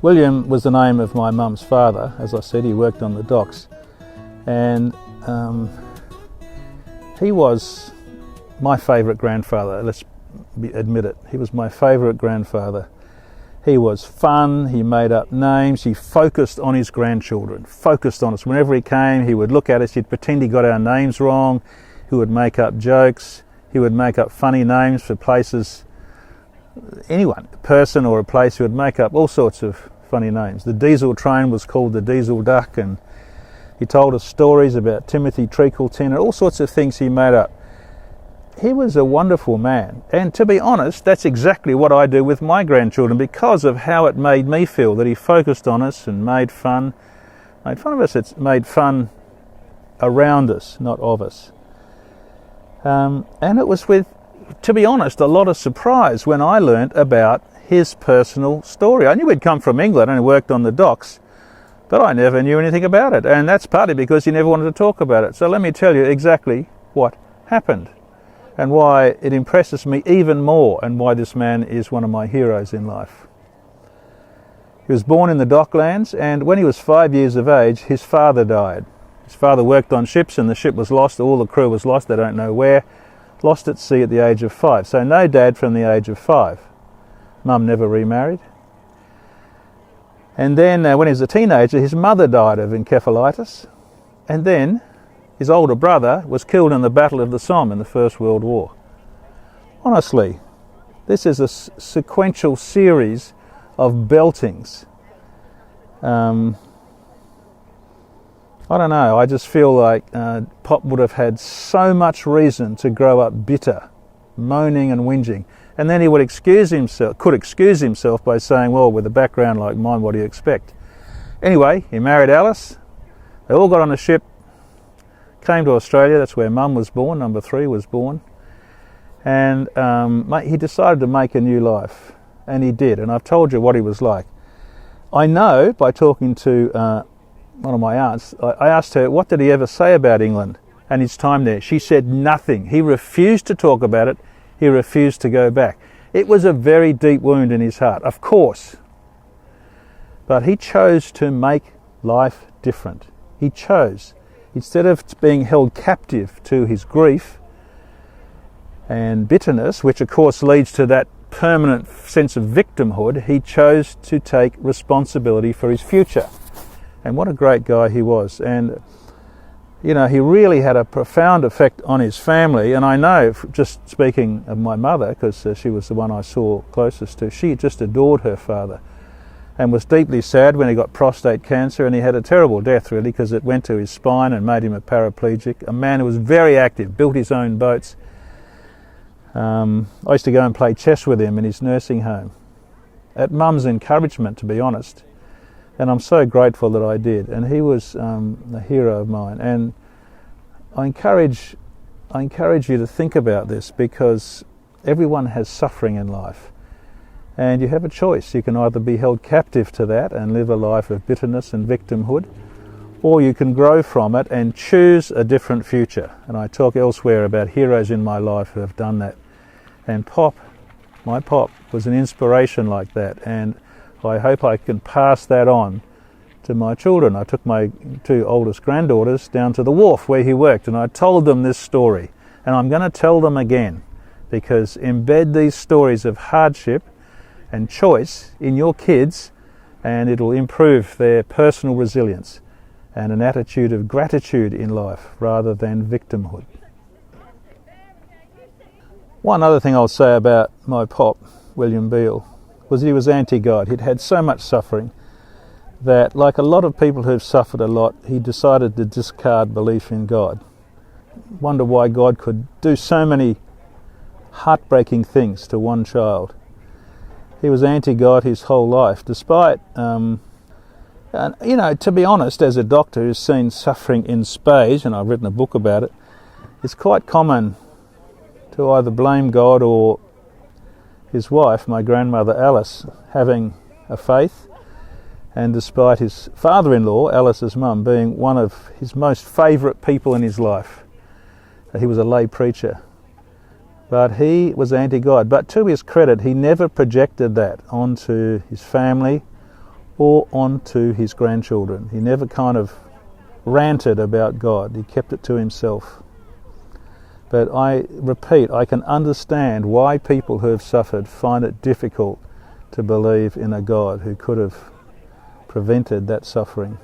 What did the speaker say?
William was the name of my mum's father. As I said, he worked on the docks, and he was my favourite grandfather. Let's admit it. He was my favourite grandfather. He was fun, he made up names, he focused on his grandchildren, focused on us. Whenever he came, he would look at us, he'd pretend he got our names wrong, he would make up jokes, he would make up funny names for places, anyone, a person or a place, he would make up all sorts of funny names. The diesel train was called the Diesel Duck, and he told us stories about Timothy Treacleton and all sorts of things he made up. He was a wonderful man, and to be honest, that's exactly what I do with my grandchildren because of how it made me feel, that he focused on us and made fun of us. It's made fun around us, not of us. And it was with, to be honest, a lot of surprise when I learnt about his personal story. I knew he'd come from England and worked on the docks, but I never knew anything about it, and that's partly because he never wanted to talk about it. So let me tell you exactly what happened, and why it impresses me even more, and why this man is one of my heroes in life. He was born in the Docklands, and when he was 5 years of age, his father died. His father worked on ships, and the ship was lost, all the crew was lost, they don't know where, lost at sea at the age of 5. So no dad from the age of 5. Mum never remarried. And then when he was a teenager, his mother died of encephalitis, and then his older brother was killed in the Battle of the Somme in the First World War. Honestly, this is a sequential series of beltings. I don't know, I just feel like Pop would have had so much reason to grow up bitter, moaning and whinging. And then he would could excuse himself by saying, well, with a background like mine, what do you expect? Anyway, he married Alice, they all got on a ship, came to Australia, that's where Mum was born, number 3 was born, and he decided to make a new life, and he did, and I've told you what he was like. I know by talking to one of my aunts, I asked her, what did he ever say about England and his time there? She said nothing. He refused to talk about it, he refused to go back. It was a very deep wound in his heart, of course, but he chose to make life different. He chose. Instead of being held captive to his grief and bitterness, which of course leads to that permanent sense of victimhood, he chose to take responsibility for his future. And what a great guy he was. And, you know, he really had a profound effect on his family. And I know, just speaking of my mother, because she was the one I saw closest to, she just adored her father, and was deeply sad when he got prostate cancer, and he had a terrible death really because it went to his spine and made him a paraplegic. A man who was very active, built his own boats. I used to go and play chess with him in his nursing home, at Mum's encouragement, to be honest, and I'm so grateful that I did. And he was a hero of mine, and I encourage you to think about this, because everyone has suffering in life. And you have a choice. You can either be held captive to that and live a life of bitterness and victimhood, or you can grow from it and choose a different future. And I talk elsewhere about heroes in my life who have done that. And my Pop, was an inspiration like that. And I hope I can pass that on to my children. I took my 2 oldest granddaughters down to the wharf where he worked, and I told them this story. And I'm going to tell them again, because embed these stories of hardship and choice in your kids, and it'll improve their personal resilience and an attitude of gratitude in life rather than victimhood. One other thing I'll say about my Pop, William Beale, was he was anti-God. He'd had so much suffering that, like a lot of people who've suffered a lot, he decided to discard belief in God. Wonder why God could do so many heartbreaking things to one child. He was anti-God his whole life, despite, and, you know, to be honest, as a doctor who's seen suffering in spades, and I've written a book about it, it's quite common to either blame God or his wife, my grandmother Alice, having a faith, and despite his father-in-law, Alice's mum, being one of his most favourite people in his life. He was a lay preacher. But he was anti-God. But to his credit, he never projected that onto his family or onto his grandchildren. He never kind of ranted about God. He kept it to himself. But I repeat, I can understand why people who have suffered find it difficult to believe in a God who could have prevented that suffering.